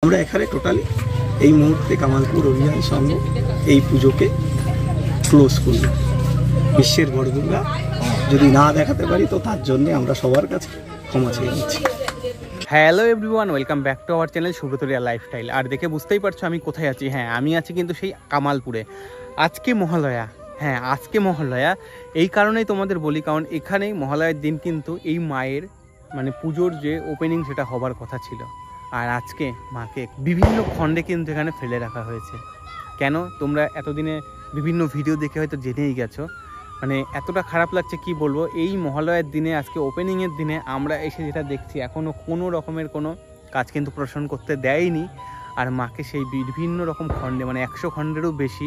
আমরা এখানে টোটালি এই মুহূর্তে কামালপুর অভিযান সংঘ এই পুজোকে ক্লোজ করল। বিশ্বের বড় দুর্গা যদি না দেখাতে পারি তো তার জন্যে আমরা সবার কাছে ক্ষমা চেয়ে নিচ্ছি। Hello everyone, welcome back to our channel Subrataria lifestyle. আর দেখে বুঝতেই পারছো আমি কোথায় আছি। হ্যাঁ, আমি আছি কিন্তু সেই কামালপুরে। আজকে মহালয়া, হ্যাঁ আজকে মহালয়া। এই কারণেই তোমাদের বলি, কারণ এখানেই মহালয়ার দিন কিন্তু এই মায়ের মানে পুজোর যে ওপেনিং সেটা হবার কথা ছিল। আর আজকে মাকে বিভিন্ন খণ্ডে কিন্তু এখানে ফেলে রাখা হয়েছে। কেন তোমরা এতদিনে বিভিন্ন ভিডিও দেখে হয়তো জেনেই গেছো। মানে এতটা খারাপ লাগছে কি বলবো। এই মহালয়ার দিনে, আজকে ওপেনিংয়ের দিনে আমরা এসে যেটা দেখছি, এখনও কোনো রকমের কোনো কাজ কিন্তু প্রদর্শন করতে দেয়নি। আর মাকে সেই বিভিন্ন রকম খণ্ডে, মানে 100 খণ্ডেরও বেশি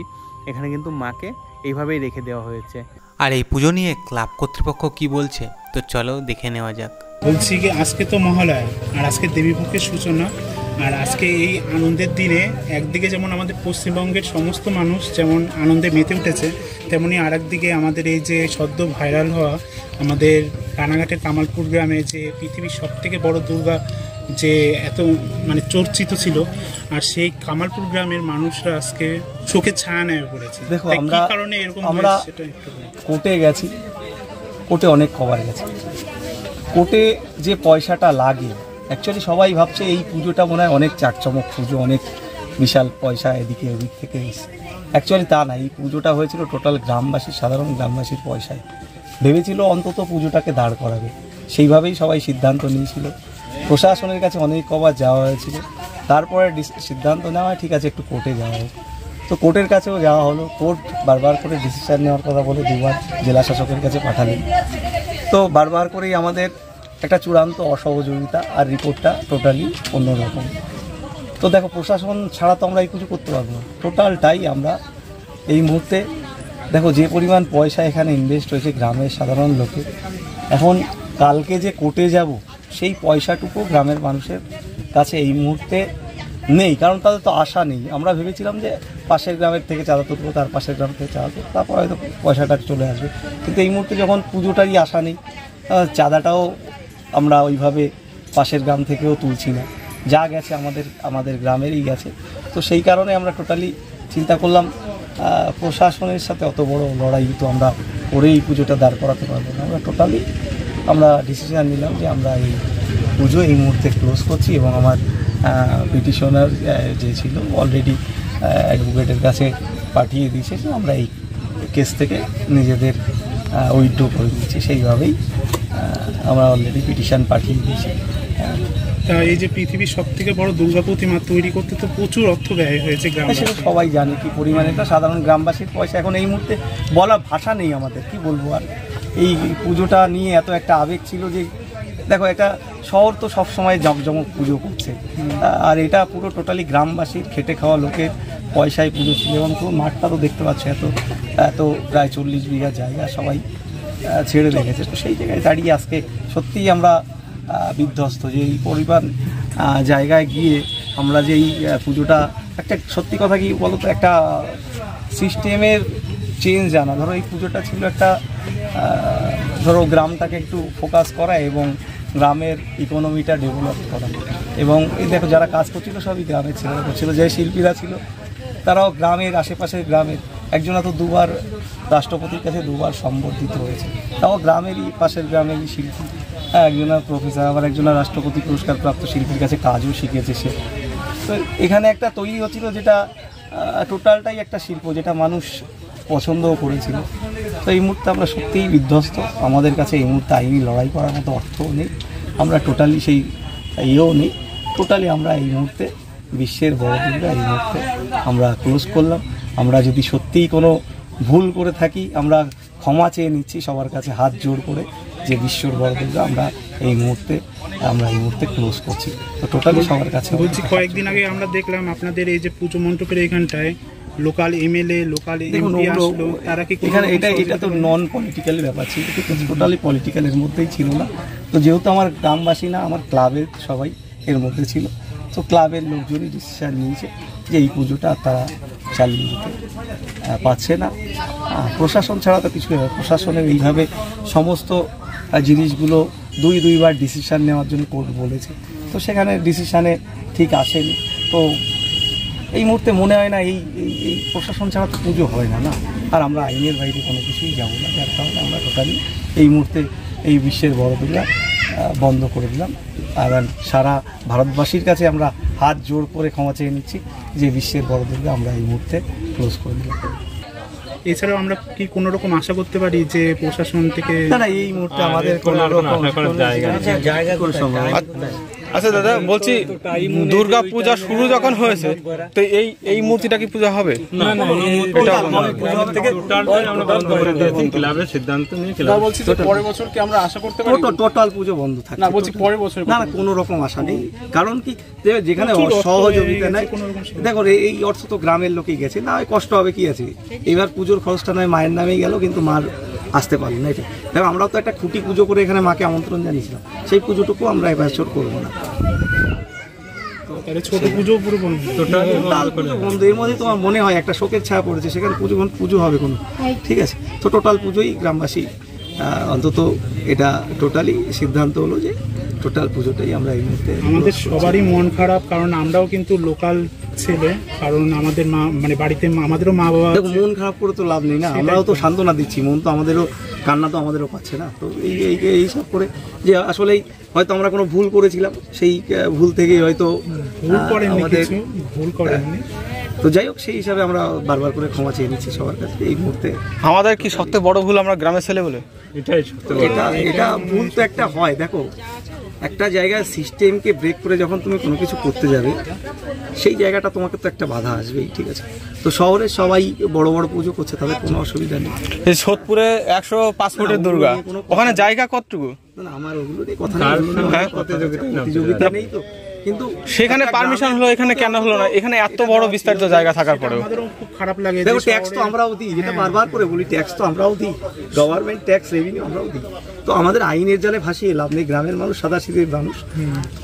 এখানে কিন্তু মাকে এইভাবেই রেখে দেওয়া হয়েছে। আর এই পুজো নিয়ে ক্লাব কর্তৃপক্ষ কি বলছে তো চলো দেখে নেওয়া যাক। বলছি কি, আজকে তো মহালয়া আর আজকে দেবীপক্ষের সূচনা। আর আজকে এই আনন্দের দিনে একদিকে যেমন আমাদের পশ্চিমবঙ্গের সমস্ত মানুষ যেমন আনন্দে মেতে উঠেছে, তেমনি আর একদিকে আমাদের এই যে সদ্য ভাইরাল হওয়া আমাদের রানাঘাটের কামালপুর গ্রামে যে পৃথিবীর সবথেকে বড় দুর্গা যে এত মানে চর্চিত ছিল, আর সেই কামালপুর গ্রামের মানুষরা আজকে চোখে ছায়া নেমে পড়েছে। দেখো, আমরা কোর্টে গেছি, কোর্টে অনেক খবর গেছে। কোর্টে যে পয়সাটা লাগে, অ্যাকচুয়ালি সবাই ভাবছে এই পুজোটা মনে হয় অনেক চাকচমক পুজো, অনেক বিশাল পয়সা এদিকে ওদিক থেকে এসে। অ্যাকচুয়ালি তা না, এই পুজোটা হয়েছিল টোটাল গ্রামবাসী, সাধারণ গ্রামবাসীর পয়সায়। ভেবেছিল অন্তত পুজোটাকে দাঁড় করাবে, সেইভাবেই সবাই সিদ্ধান্ত নিয়েছিল। প্রশাসনের কাছে অনেক কবার যাওয়া হয়েছিল, তারপরে সিদ্ধান্ত নেওয়া হয় ঠিক আছে একটু কোর্টে যাওয়া হোক। তো কোর্টের কাছেও যাওয়া হলো। কোর্ট বারবার করে ডিসিশন নেওয়ার কথা বলে দুবার জেলা শাসকের কাছে পাঠালেন। তো বারবার করেই আমাদের একটা চূড়ান্ত অসহযোগিতা, আর রিপোর্টটা টোটালি অন্যরকম। তো দেখো, প্রশাসন ছাড়া তো আমরা এই কিছু করতে পারবো না। টোটালটাই আমরা এই মুহূর্তে দেখো যে পরিমাণ পয়সা এখানে ইনভেস্ট হয়েছে গ্রামের সাধারণ লোকে, এখন কালকে যে কোর্টে যাব সেই পয়সাটুকু গ্রামের মানুষের কাছে এই মুহূর্তে নেই, কারণ তাদের তো আশা নেই। আমরা ভেবেছিলাম যে পাশের গ্রামের থেকে চাঁদা তুলবো, তার পাশের গ্রাম থেকে চাঁদা তুলবো, তারপর হয়তো পয়সাটা চলে আসবে। কিন্তু এই মুহূর্তে যখন পুজোটারই আশা নেই, চাঁদাটাও আমরা ওইভাবে পাশের গ্রাম থেকেও তুলছি না, যা গেছে আমাদের গ্রামেরই গেছে। তো সেই কারণে আমরা টোটালি চিন্তা করলাম প্রশাসনের সাথে অত বড় লড়াই তো আমরা করেই পুজোটা দাঁড় করাতে পারবো না। আমরা ডিসিশন নিলাম যে আমরা এই পুজো এই মুহূর্তে ক্লোজ করছি, এবং আমার পিটিশনার যে ছিল অলরেডি অ্যাডভোকেটের কাছে পাঠিয়ে দিয়েছে যে আমরা এই কেস থেকে নিজেদের উইথড্র করে দিচ্ছি। সেইভাবেই আমরা অলরেডি পিটিশন পাঠিয়ে দিয়েছি। তা এই যে পৃথিবীর সব থেকে বড় দুর্গা প্রতিমা তৈরি করতে তো প্রচুর অর্থ ব্যয় হয়েছে গ্রামে, সেটা সবাই জানে কি পরিমাণে। একটা সাধারণ গ্রামবাসীর পয়সা এখন এই মুহূর্তে বলা ভাষা নেই আমাদের, কি বলবো। আর এই পুজোটা নিয়ে এত একটা আবেগ ছিল যে দেখো, একটা শহর তো সবসময় জমজমক পুজো করছে, আর এটা পুরো টোটালি গ্রামবাসীর খেটে খাওয়া লোকের পয়সায় পুজো ছিল। এবং পুরো মাঠটা তো দেখতে পাচ্ছ, এত প্রায় 40 বিঘা জায়গা সবাই ছেড়ে রেখেছে। তো সেই জায়গায় দাঁড়িয়ে আজকে সত্যিই আমরা বিধ্বস্ত যে এই পরিমাণ জায়গায় গিয়ে আমরা যে এই পুজোটা, একটা সত্যি কথা কি বলতো, একটা সিস্টেমের চেঞ্জ আনা। ধরো এই পুজোটা ছিল একটা ধরো গ্রামটাকে একটু ফোকাস করা এবং গ্রামের ইকোনমিটা ডেভেলপ করা। এবং এই দেখো যারা কাজ করছিল সবই গ্রামের ছেলেরা করছিল, যে শিল্পীরা ছিল তারাও গ্রামের আশেপাশের গ্রামের। একজনা তো দুবার রাষ্ট্রপতির কাছে দুবার সম্বর্ধিত হয়েছে, তাও গ্রামেরই পাশের গ্রামেরই শিল্পী। একজনা প্রফেসর, আবার একজনা রাষ্ট্রপতি পুরস্কার প্রাপ্ত শিল্পীর কাছে কাজও শিখেছে সে। তো এখানে একটা তৈরি হচ্ছিল যেটা টোটালটাই একটা শিল্প, যেটা মানুষ পছন্দও করেছিল। তো এই মুহূর্তে আমরা সত্যিই বিধ্বস্ত। আমাদের কাছে এই মুহূর্তে আইনি লড়াই করার মতো অর্থও নেই, আমরা টোটালি সেই ইয়েও নেই। টোটালি আমরা এই মুহূর্তে বিশ্বের বড় দুর্গা এই মুহূর্তে আমরা ক্লোজ করলাম। আমরা যদি সত্যিই কোনো ভুল করে থাকি আমরা ক্ষমা চেয়ে নিচ্ছি সবার কাছে হাত জোর করে, যে বিশ্বর বড় দুর্গা আমরা এই মুহূর্তে ক্লোজ করছি। তো টোটালি সবার কাছে বলছি, কয়েকদিন আগে আমরা দেখলাম আপনাদের এই যে পুজো মণ্ডপের এখানটায় লোকাল এমএলএ, লোকাল এমপি আসলো, তারা কি এখানে এটা তো নন পলিটিক্যাল ব্যাপার ছিল, কিন্তু টোটালি পলিটিক্যালের মধ্যেই ছিল না। তো যেহেতু আমার গ্রামবাসী না, আমার ক্লাবের সবাই এর মধ্যে ছিল, তো ক্লাবের লোকজনই ডিসিশন নিয়েছে যে এই পুজোটা তারা চালিয়ে দিতে পারছে না। প্রশাসন ছাড়া তো কিছু নেই। প্রশাসনের এইভাবে সমস্ত জিনিসগুলো দুইবার ডিসিশন নেওয়ার জন্য কোর্ট বলেছে, তো সেখানে ডিসিশানে ঠিক আসেনি। তো এই মুহূর্তে মনে হয় না এই এই প্রশাসন ছাড়া তো পুজো হয় না না। আর আমরা আইনের বাইরে কোনো কিছুই যাবো না, যার কারণে আমরা টোটালি এই মুহূর্তে এই বিশ্বের বড় দুর্গা বন্ধ করে দিলাম। আর সারা ভারতবাসীর কাছে আমরা হাত জোর করে ক্ষমা চেয়ে নিচ্ছি যে বিশ্বের বড় দুর্গা আমরা এই মুহূর্তে ক্লোজ করে দিলাম। এছাড়াও আমরা কি কোনো রকম আশা করতে পারি যে প্রশাসন থেকে? না, এই মুহূর্তে আমাদের কোনো রকম জায়গা আচ্ছা দাদা, বলছি দুর্গা পূজা শুরু যখন হয়েছে তো এই মূর্তিটা কি পূজা হবে? টোটাল পুজো বন্ধ থাকে না, বলছি পরের বছর না, কোনো রকম আশা নেই। কারণ কি যেখানে সহযোগিতা নেই, দেখো এই অর্থ তো গ্রামের লোকেই গেছে, না কষ্ট হবে কি আছে। এবার পুজোর খরচটা নয় মায়ের নামেই গেল, কিন্তু মার আসতে পারলো না। এটা দেখো আমরাও তো একটা খুঁটি পুজো করে এখানে মাকে আমন্ত্রণ জানিয়েছিলাম, সেই পুজোটুকু আমরা এবছর করবো না। ছোট পুজো পুরো বন্ধ, এর মধ্যে তোমার মনে হয় একটা শোকের ছায়া পড়েছে, সেখানে পুজো হবে কোনো, ঠিক আছে। তো টোটাল পুজোই গ্রামবাসী অন্তত এটা টোটালি সিদ্ধান্ত হলো যে টোটাল পুজোটাই আমরা এই মুহূর্তে। আমাদের সবারই মন খারাপ, কারণ আমরাও কিন্তু লোকাল ছেলে, কারণ আমাদের মা মানে বাড়িতে আমাদেরও মা বাবা। দেখো মন খারাপ করে তো লাভ নেই না, আমরাও তো সান্ত্বনা দিচ্ছি, মন তো আমাদেরও কান্না তো আমাদেরও পাচ্ছে না। তো এই সব করে যে আসলেই হয়তো আমরা কোনো ভুল করেছিলাম, সেই ভুল থেকে হয়তো ভুল করেননি। তো যাই হোক, সেই হিসাবে আমরা বারবার করে ক্ষমা চেয়ে নিচ্ছি সবার কাছে এই মুহূর্তে। আমাদের কি সবথেকে বড় ভুল আমরা গ্রামের ছেলে বলে? এটা ভুল তো একটা হয়। দেখো একটা জায়গায় সিস্টেমকে ব্রেক করে যখন তুমি কোনো কিছু করতে যাবে, সেই জায়গাটা তোমাকে তো একটা বাধা আসবেই, ঠিক আছে। তো শহরে সবাই বড় বড় পুজো করছে, তাদের কোনো অসুবিধা নেই। এই সোদপুরে 105 ফুটের দুর্গা, ওখানে জায়গা কতটুকু? না আমার ওগুলো নিয়ে কথা নেই, প্রতিযোগিতা নেই তো, কিন্তু সেখানে পারমিশন হলো, এখানে কেন হলো না? এখানে এত বড় বিস্তারিত জায়গা থাকার পরেও খুব খারাপ লাগে। দেখো ট্যাক্স তো আমরাও দিই, যেটা বারবার করে বলি, ট্যাক্স তো আমরাও দিই, গভর্নমেন্ট ট্যাক্স রেভিনিউ আমরাও দিই। তো আমাদের আইনের জালে ভাসিয়ে লাভ নেই, গ্রামের মানুষ সাদাসিধে মানুষ।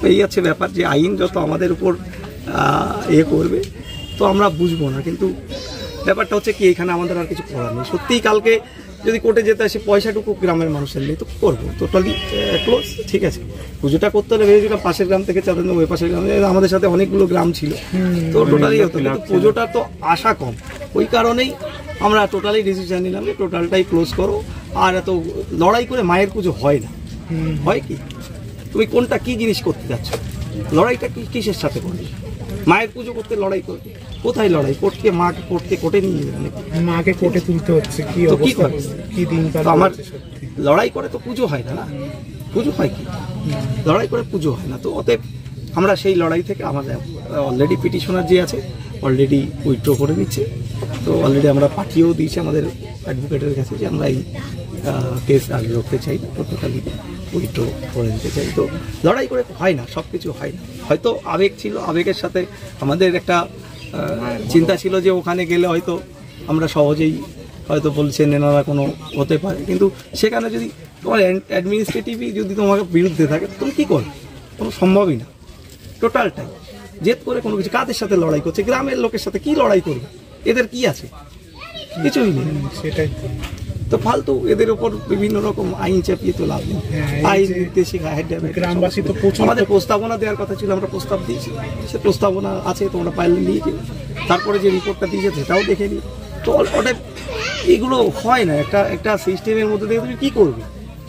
এই আছে ব্যাপার যে আইন যত আমাদের উপর করবে তো আমরা বুঝবো না, কিন্তু ব্যাপারটা হচ্ছে কি এখানে আমাদের আর কিছু করার নেই। সত্যিই কালকে যদি কোর্টে যেতে আসে পয়সাটুকু গ্রামের মানুষের নেই, তো করবো টোটালি ক্লোজ, ঠিক আছে। পুজোটা করতে হলে ভেবেছিলাম পাশের গ্রাম থেকে চাঁদের ওই পাশের গ্রামে, আমাদের সাথে অনেকগুলো গ্রাম ছিল, তো টোটালি হতো, কিন্তু পুজোটা তো আশা কম, ওই কারণেই আমরা টোটালি ডিসিশন নিলাম যে টোটালটাই ক্লোজ করো। আর এত লড়াই করে মায়ের পুজো হয় না, হয় কি তুমি কোনটা কি জিনিস করতে যাচ্ছ, লড়াইটা কিসের সাথে করবে? মায়ের পুজো করতে লড়াই করবে, কোথায় লড়াই? কোর্টকে মাকে কোর্টে নিয়ে যাবে, মাকে কোর্টে তুলতে হচ্ছে, কি দিন আমার লড়াই করে তো পুজো হয় না, পুজো হয় কি? লড়াই করে পুজো হয় না। তো অতএব আমরা সেই লড়াই থেকে আমাদের অলরেডি পিটিশনার যে আছে অলরেডি উইথড্র করে নিচ্ছে। তো অলরেডি আমরা পাঠিয়েও দিয়েছি আমাদের অ্যাডভোকেটের কাছে যে আমরা এই কেস আগে রাখতে চাই, তো টোটালি উইথড্র করে নিতে চাই। তো লড়াই করে হয় না, সব কিছু হয় না। হয়তো আবেগ ছিল, আবেগের সাথে আমাদের একটা চিন্তা ছিল যে ওখানে গেলে হয়তো আমরা সহজেই হয়তো বলছেন এনারা কোনো হতে পারে, কিন্তু সেখানে যদি তোমার অ্যাডমিনিস্ট্রেটিভই যদি তোমাকে বিরুদ্ধে থাকে তুমি কী করবে? কোনো সম্ভবই না। টোটালটাই জেদ করে কোনো কিছু, কাদের সাথে লড়াই করছে? গ্রামের লোকের সাথে কি লড়াই করবে? এদের কি আছে? কিছুই নেই। সেটাই তো ফালতু এদের উপর বিভিন্ন রকম আইন চাপিয়ে তো লাভ নেই। আইন নির্দেশিক গ্রামবাসী তো আমাদের প্রস্তাবনা দেওয়ার কথা ছিল, আমরা প্রস্তাব দিয়েছি, সে প্রস্তাবনা আছে, তোমরা পাইলে নিয়ে যাবে। তারপরে যে রিপোর্টটা দিয়েছে সেটাও দেখে নিই। তো ওটা এগুলো হয় না, একটা সিস্টেমের মধ্যে দিয়ে তুমি কী করবে?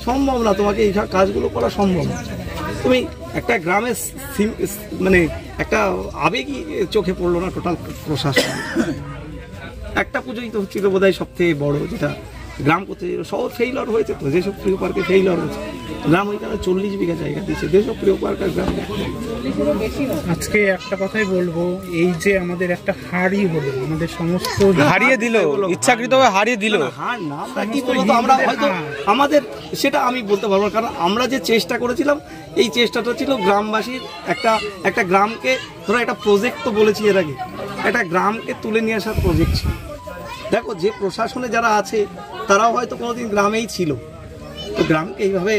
সম্ভব না, তোমাকে এই কাজগুলো করা সম্ভব না। তুমি একটা গ্রামের মানে একটা আবেগই চোখে পড়লো না টোটাল প্রশাসন। একটা পুজোই তো হচ্ছিল বোধহয় সবথেকে বড়, যেটা গ্রাম করতে শহর ফেইলর হয়েছে। তো যেসব প্রিয় পার্কে ফেইলর হয়েছে, গ্রাম ওইখানে 40 বিঘা জায়গা দিয়েছে, যেসব প্রিয় পার্ক আর গ্রাম। আজকে একটা কথাই বলবো, এই যে আমাদের একটা হারই হলো, আমাদের সমস্ত হারিয়ে দিল, ইচ্ছাকৃতভাবে হারিয়ে দিল। হার না, কি বলতো আমরা হয়তো আমাদের সেটা আমি বলতে পারবো না, কারণ আমরা যে চেষ্টা করেছিলাম এই চেষ্টাটা ছিল গ্রামবাসীর একটা গ্রামকে, ধরো একটা প্রজেক্ট তো বলেছি এর আগে, একটা গ্রামকে তুলে নিয়ে আসার প্রজেক্ট ছিল। দেখো যে প্রশাসনে যারা আছে তারাও হয়তো কোনোদিন গ্রামেই ছিল, তো গ্রামকে এইভাবে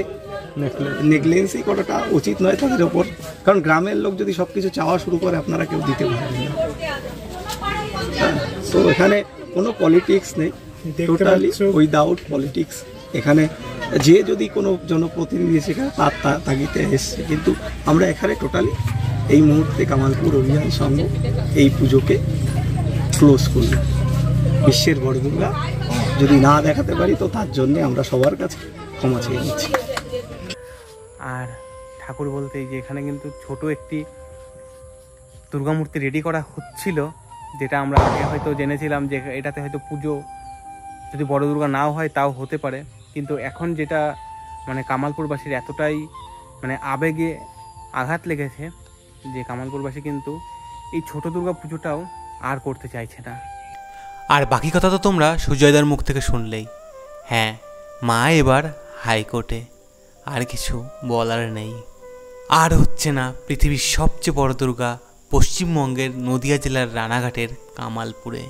নেগলেন্সই করাটা উচিত নয় তাদের ওপর, কারণ গ্রামের লোক যদি সব কিছু চাওয়া শুরু করে আপনারা কেউ দিতে পারবেন না। তো এখানে কোনো পলিটিক্স নেই, টোটালি উইদাউট পলিটিক্স। এখানে যে যদি কোনো জনপ্রতিনিধি সেখানে তার তাগিতে এসছে, কিন্তু আমরা এখানে টোটালি এই মুহূর্তে কামালপুর অভিযান সংঘ এই পুজোকে ক্লোজ করল। বিশ্বের বড় দুর্গা যদি না দেখাতে পারি তো তার জন্য আমরা সবার কাছে ক্ষমা চেয়ে নিচ্ছি। আর ঠাকুর বলতে যে এখানে কিন্তু ছোট একটি দুর্গামূর্তি রেডি করা হচ্ছিল, যেটা আমরা আগে হয়তো জেনেছিলাম যে এটাতে হয়তো পুজো যদি বড় দুর্গা নাও হয় তাও হতে পারে, কিন্তু এখন যেটা মানে কামালপুরবাসীর এতটাই মানে আবেগে আঘাত লেগেছে যে কামালপুরবাসী কিন্তু এই ছোট দুর্গা পুজোটাও আর করতে চাইছে না। আর বাকি কথা তো তোমরা সুজয়দার মুখ থেকে শুনলেই। হ্যাঁ, মা এবার হাইকোর্টে, আর কিছু বলার নেই। আর হচ্ছে না পৃথিবীর সবচেয়ে বড় দুর্গা পশ্চিমবঙ্গের নদিয়া জেলার রানাঘাটের কামালপুরে।